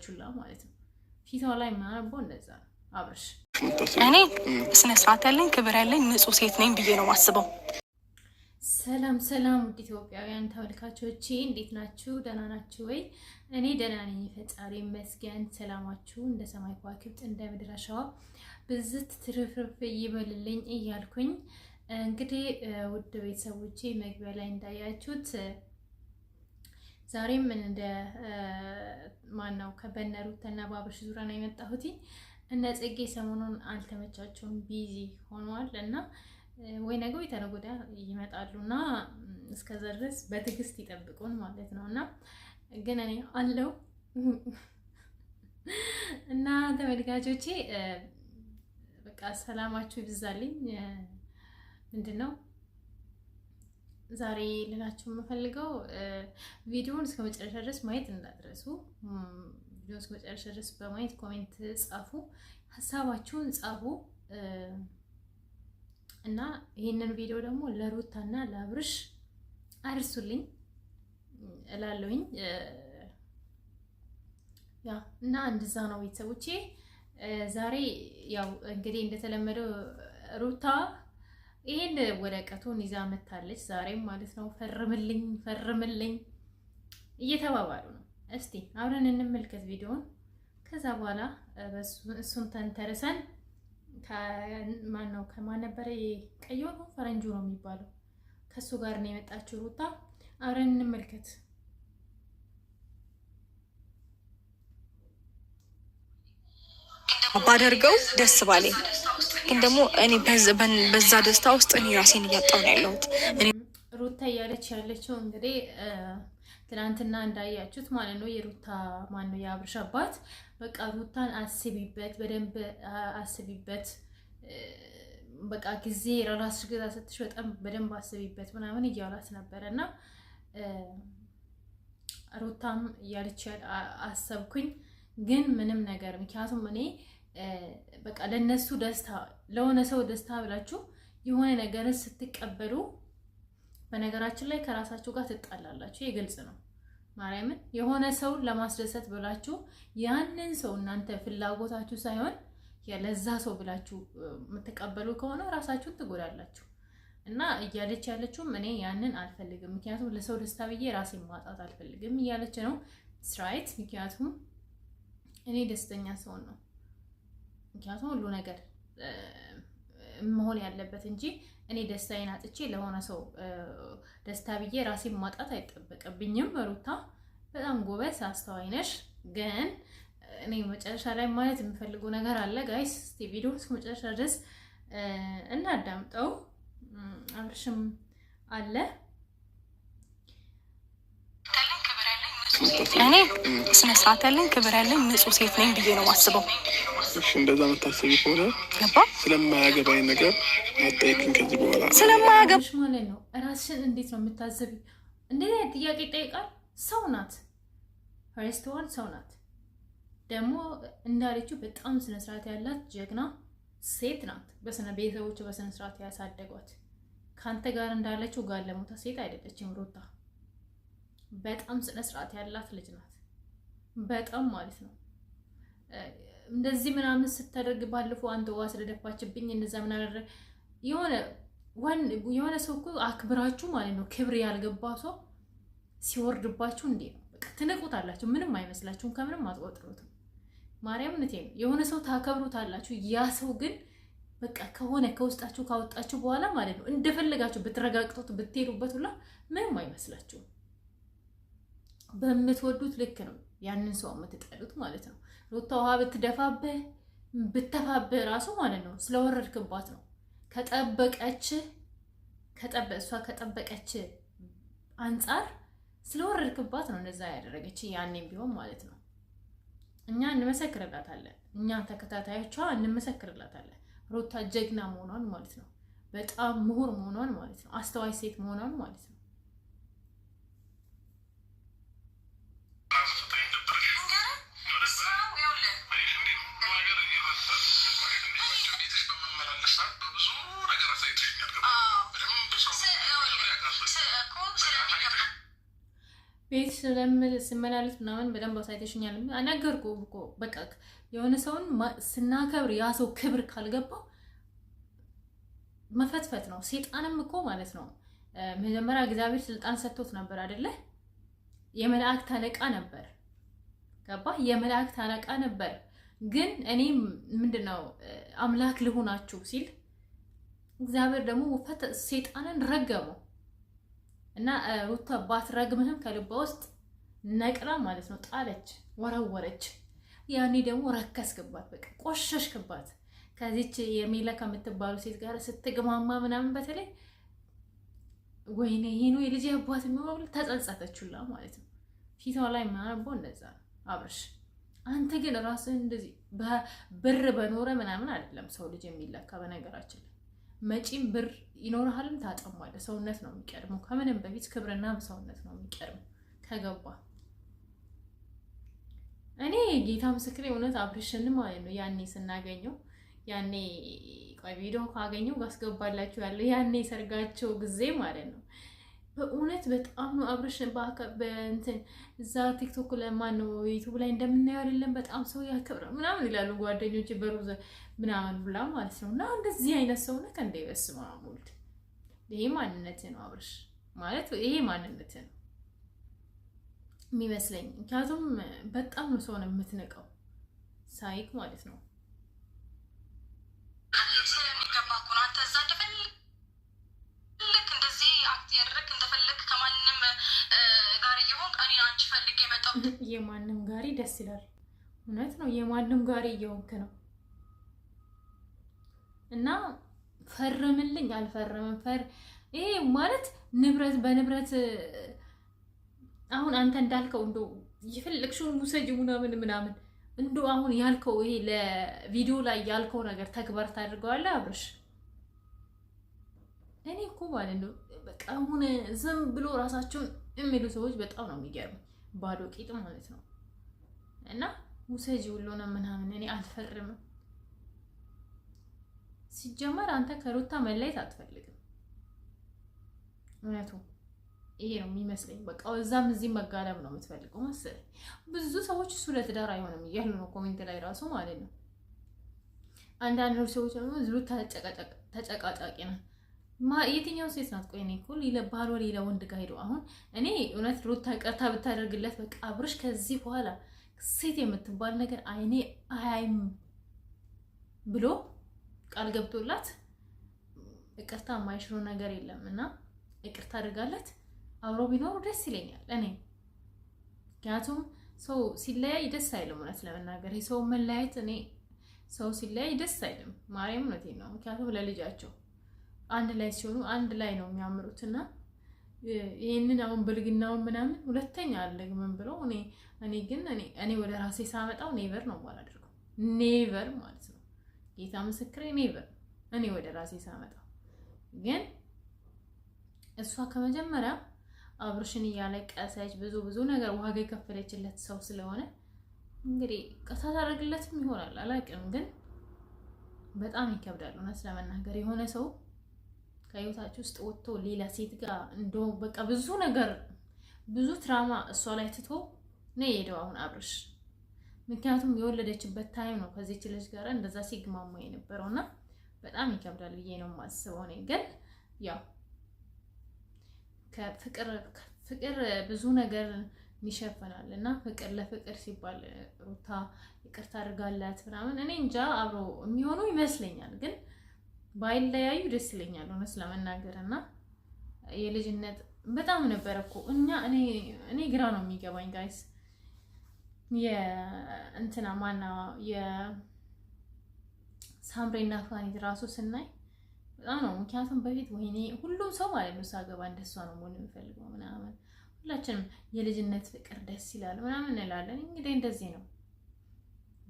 ያለችውላ ማለት ነው። ፊቷ ላይ ማነቦ እንደዛ ነው። አብርሽ እኔ ስነ ስርዓት ያለኝ ክብር ያለኝ ንጹህ ሴት ነኝ ብዬ ነው ማስበው። ሰላም ሰላም ውድ ኢትዮጵያውያን ተመልካቾቼ እንዴት ናችሁ? ደህና ናችሁ ወይ? እኔ ደህና ነኝ፣ ፈጣሪ ይመስገን። ሰላማችሁ እንደ ሰማይ ከዋክብት እንደ ምድር አሸዋ ብዝት ትርፍርፍ ይበልልኝ እያልኩኝ እንግዲህ ውድ ቤተሰቦቼ መግቢያ ላይ እንዳያችሁት ዛሬም ምን እንደ ማነው ከበነሩትና ባብርሽ ዙሪያ ነው የመጣሁት። እነ ጽጌ ሰሞኑን አልተመቻቸውም፣ ቢዚ ሆነዋል እና ወይ ነገ ወይ ተነገ ወዲያ ይመጣሉና እስከዛ ድረስ በትዕግስት ይጠብቁን ማለት ነውና ግን እኔ አለው እና ተመልካቾቼ በቃ ሰላማችሁ ይብዛልኝ። ምንድነው ዛሬ ልላችሁ የምፈልገው ቪዲዮውን እስከ መጨረሻ ድረስ ማየት እንዳትረሱ። ቪዲዮውን እስከ መጨረሻ ድረስ በማየት ኮሜንት ጻፉ፣ ሀሳባችሁን ጻፉ እና ይሄንን ቪዲዮ ደግሞ ለሩታና ለአብርሽ አድርሱልኝ እላለሁኝ። ያ እና እንደዛ ነው ቤተሰቦቼ። ዛሬ ያው እንግዲህ እንደተለመደው ሩታ ይሄን ወረቀቱን ይዛ መታለች ዛሬም ማለት ነው። ፈርምልኝ እየተባባሉ ነው። እስቲ አብረን እንመልከት ቪዲዮውን። ከዛ በኋላ እሱን ተንተርሰን ከማን ነበረ ቀይዋ ነው ፈረንጁ ነው የሚባለው ከሱ ጋር ነው የመጣችው ሩታ። አብረን እንመልከት። ባደርገው ደስ ባለኝ፣ ግን ደግሞ እኔ በዛ ደስታ ውስጥ እኔ ራሴን እያጣሁ ነው ያለሁት። ሩታ እያለች ያለችው እንግዲህ ትናንትና እንዳያችሁት ማለት ነው የሩታ ማነው የአብርሽ አባት በቃ ሩታን አስቢበት፣ በደንብ አስቢበት፣ በቃ ጊዜ ራስሽ ገዛ ሰጥሽ በጣም በደንብ አስቢበት ምናምን እያላት ነበረ እና ሩታም እያለች አሰብኩኝ ግን ምንም ነገር ምክንያቱም እኔ በቃ ለነሱ ደስታ ለሆነ ሰው ደስታ ብላችሁ የሆነ ነገርን ስትቀበሉ በነገራችን ላይ ከራሳችሁ ጋር ትጣላላችሁ። የግልጽ ነው ማርያምን። የሆነ ሰው ለማስደሰት ብላችሁ ያንን ሰው እናንተ ፍላጎታችሁ ሳይሆን ለዛ ሰው ብላችሁ የምትቀበሉ ከሆነ ራሳችሁን ትጎዳላችሁ። እና እያለች ያለችውም እኔ ያንን አልፈልግም፣ ምክንያቱም ለሰው ደስታ ብዬ ራሴን ማጣት አልፈልግም እያለች ነው። ስትራይት ምክንያቱም እኔ ደስተኛ ሰው ነው፣ ምክንያቱም ሁሉ ነገር መሆን ያለበት እንጂ እኔ ደስታዬን አጥቼ ለሆነ ሰው ደስታ ብዬ ራሴን ማጣት አይጠበቅብኝም። ሩታ በጣም ጎበዝ አስተዋይ ነሽ። ግን እኔ መጨረሻ ላይ ማለት የምፈልገው ነገር አለ ጋይስ። እስቲ ቪዲዮ እስከ መጨረሻ ድረስ እናዳምጠው። አብርሽም አለ። እኔ ስነ ስርዓት ያለኝ ክብር ያለኝ ንጹህ ሴት ነኝ ብዬ ነው ማስበው። እሺ እንደዛ የምታስቢ ከሆነ ስለማያገባኝ ነገር አጠይቅኝ። ከዚህ በኋላ ስለማያገባሽ ማለት ነው ራስሽን እንዴት ነው የምታዘቢ? እንደዚህ አይነት ጥያቄ ይጠይቃል። ሰው ናት፣ ፈርስት ዋን ሰው ናት። ደግሞ እንዳለችው በጣም ስነ ስርዓት ያላት ጀግና ሴት ናት። ቤተሰቦቿ በስነ ስርዓት ያሳደጓት። ካንተ ጋር እንዳለችው ጋር ለሞታ ሴት አይደለችም ሩታ። በጣም ስነ ስርዓት ያላት ልጅ ናት። በጣም ማለት ነው። እንደዚህ ምናምን ስታደርግ ባለፈው አንተ ውሃ ስለደፋችብኝ እንደዛ ምን አደረገ የሆነ ሰው እኮ አክብራችሁ ማለት ነው። ክብር ያልገባ ሰው ሲወርድባችሁ እንዴ ነው በቃ ትንቁታላችሁ። ምንም አይመስላችሁም፣ ከምንም አትቆጥሩትም። ማርያም ነቴ ነው። የሆነ ሰው ታከብሩታላችሁ። ያ ሰው ግን በቃ ከሆነ ከውስጣችሁ ካወጣችሁ በኋላ ማለት ነው እንደፈለጋችሁ ብትረጋግጡት ብትሄዱበት ሁላ ምንም አይመስላችሁም። በምትወዱት ልክ ነው ያንን ሰው የምትጠሉት ማለት ነው። ሩታ ውሃ ብትተፋብህ ራሱ ማለት ነው ስለወረድክባት ነው። እሷ ከጠበቀች አንጻር ስለወረድክባት ነው እንደዛ ያደረገች። ያኔም ቢሆን ማለት ነው እኛ እንመሰክርላታለን፣ እኛ ተከታታዮቿ እንመሰክርላታለን ሩታ ጀግና መሆኗን ማለት ነው። በጣም ምሁር መሆኗን ማለት ነው። አስተዋይ ሴት መሆኗን ማለት ነው። ቤት ስመላለስ ምናምን በደንብ አሳይተሽኛል። ነገርኩህ እኮ በቃ የሆነ ሰውን ስናከብር ያ ሰው ክብር ካልገባው መፈትፈት ነው። ሴጣንም እኮ ማለት ነው መጀመሪያ እግዚአብሔር ስልጣን ሰጥቶት ነበር አይደለ? የመላእክት አለቃ ነበር። ገባ? የመላእክት አለቃ ነበር። ግን እኔ ምንድነው አምላክ ልሆናችሁ ሲል እግዚአብሔር ደግሞ ሴጣንን ረገመው እና ሩታ ባትረግምህም ከልባ ውስጥ ነቅላ ማለት ነው ጣለች፣ ወረወረች። ያኔ ደግሞ ረከስክባት፣ በቃ ቆሸሽክባት። ከዚች የሚላ ከምትባሉ ሴት ጋር ስትግማማ ምናምን በተለይ ወይኔ ይሄ ነው የልጅ አባት የሚባል ተጸጸተችላ ማለት ነው። ፊቷ ላይ ማረቦ እንደዛ ነው። አብርሽ አንተ ግን ራስህ እንደዚህ ብር በኖረ ምናምን አይደለም ሰው ልጅ የሚለካ። በነገራችን ላይ መጪም ብር ይኖርሃልም ታጠማለህ። ሰውነት ነው የሚቀድመው ከምንም በፊት ክብርና ሰውነት ነው የሚቀድመው ከገባ። እኔ ጌታ ምስክሬ እውነት አብርሽን ማለት ነው ያኔ ስናገኘው ያኔ ቆይ ቪዲዮ ካገኘው ጋስገባላችሁ ያለው ያኔ ሰርጋቸው ጊዜ ማለት ነው። በእውነት በጣም ነው አብርሽን በእንትን እዛ ቲክቶክ ለማን ነው ዩቲዩብ ላይ እንደምናየው አይደለም በጣም ሰው ያከብረ ምናምን ይላሉ ጓደኞቼ በሩዘ ምናምን ብላ ማለት ነው። እና እንደዚህ አይነት ሰው ነህ እንደ በስመ አብ ወልድ። ይሄ ማንነት ነው አብርሽ ማለት ይሄ ማንነት ነው የሚመስለኝ። ምክንያቱም በጣም ነው ሰው ነው የምትነቀው ሳይክ ማለት ነው። የማንም ጋሪ ደስ ይላል። እውነት ነው የማንም ጋሪ እየሆንክ ነው። እና ፈርምልኝ አልፈርምም ይሄ ማለት ንብረት በንብረት አሁን አንተ እንዳልከው እንደው የፈለግሽውን ሙሰጅ ምናምን እንደው አሁን ያልከው ይሄ ለቪዲዮ ላይ ያልከው ነገር ተግባር ታድርገዋለህ አብርሽ። እኔ እኮ ማለት ነው በቃ አሁን ዝም ብሎ ራሳቸውን የሚሉ ሰዎች በጣም ነው የሚገርም። ባዶ ቂጥ ማለት ነው። እና ሙሰጅ ሁሉና ምናምን እኔ አልፈርምም። ሲጀመር አንተ ከሩታ መለየት አትፈልግም። እውነቱ ይሄ ነው የሚመስለኝ። በቃ እዛም እዚህ መጋለብ ነው የምትፈልገው መሰለኝ። ብዙ ሰዎች እሱ ለትዳር አይሆንም እያሉ ነው ኮሜንት ላይ ራሱ ማለት ነው። አንዳንድ ሰዎች ደግሞ ሩታ ተጨቃጫቂ ነው። የትኛው ሴት ናት? ቆይ እኔ እኮ ባሏ ሌላ ወንድ ጋር ሄዶ አሁን እኔ እውነት ሩታ ይቅርታ ብታደርግለት በቃ አብርሽ ከዚህ በኋላ ሴት የምትባል ነገር አይኔ አያይም ብሎ ቃል ገብቶላት ይቅርታ የማይሽሮ ነገር የለም እና ይቅርታ አድርጋለት አብሮ ቢኖሩ ደስ ይለኛል እኔ። ምክንያቱም ሰው ሲለያይ ደስ አይልም። እውነት ለመናገር የሰው መለያየት እኔ ሰው ሲለያይ ደስ አይልም። ማርያም እውነቴን ነው። ምክንያቱም ለልጃቸው አንድ ላይ ሲሆኑ አንድ ላይ ነው የሚያምሩት። እና ይሄንን አሁን ብልግናውን ምናምን ሁለተኛ አልደግምም ብለው እኔ ግን እኔ ወደ ራሴ ሳመጣው ኔቨር ነው የማላደርገው። ኔቨር ማለት ነው ጌታ ምስክሬ ኔቨር። እኔ ወደ ራሴ ሳመጣው ግን እሷ ከመጀመሪያ አብርሽን እያለቀሰች ብዙ ነገር ዋጋ የከፈለችለት ሰው ስለሆነ እንግዲህ ቀሳ ታደርግለትም ይሆናል አላውቅም። ግን በጣም ይከብዳል እውነት ለመናገር የሆነ ሰው ከህይወታችሁ ውስጥ ወጥቶ ሌላ ሴት ጋር እንደው በቃ ብዙ ነገር ብዙ ትራማ እሷ ላይ ትቶ ነው የሄደው አሁን አብርሽ። ምክንያቱም የወለደችበት ታይም ነው ከዚህች ልጅ ጋር እንደዛ ሲግማማ የነበረውና በጣም ይከብዳል ብዬ ነው የማስበው። እኔ ግን ያው ፍቅር ብዙ ነገር ይሸፈናል እና ፍቅር ለፍቅር ሲባል ሩታ ይቅርታ አድርጋላት ምናምን እኔ እንጃ አብሮ የሚሆኑ ይመስለኛል። ግን ባይለያዩ ደስ ይለኛል እውነት ለመናገር። እና የልጅነት በጣም ነበር እኮ እኔ ግራ ነው የሚገባኝ ጋይስ። የእንትና ማና የሳምሬና ፋኒት ራሱ ስናይ በጣም ነው። ምክንያቱም በፊት ወይኔ ሁሉም ሰው ማለት ነው ሳገባ እንደሷ ነው መሆን የሚፈልገው ምናምን፣ ሁላችንም የልጅነት ፍቅር ደስ ይላል ምናምን እንላለን። እንግዲህ እንደዚህ ነው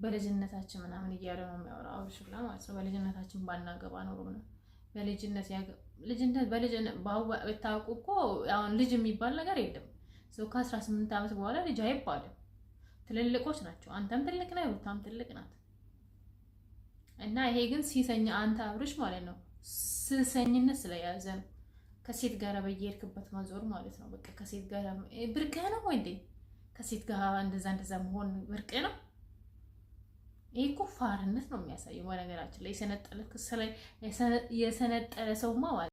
በልጅነታችን ምናምን እያለ ነው የሚያወራው አብሽላ ማለት ነው። በልጅነታችን ባናገባ ኖሮ ነው ልጅነት ብታውቁ እኮ አሁን ልጅ የሚባል ነገር የለም። ሰው ከ18 ዓመት በኋላ ልጅ አይባልም። ትልልቆች ናቸው። አንተም ትልቅ ነህ፣ ሩታም ትልቅ ናት። እና ይሄ ግን ሲሰኛ አንተ አብርሽ ማለት ነው ስሰኝነት ስለያዘ ነው ከሴት ጋር በየሄድክበት ማዞር ማለት ነው። በቃ ከሴት ጋር ብርቅህ ነው ወይ እንዴ? ከሴት ጋር እንደዛ መሆን ብርቅ ነው? ይሄ እኮ ፋርነት ነው የሚያሳየው። በነገራችን ላይ የሰነጠለ ሰውማ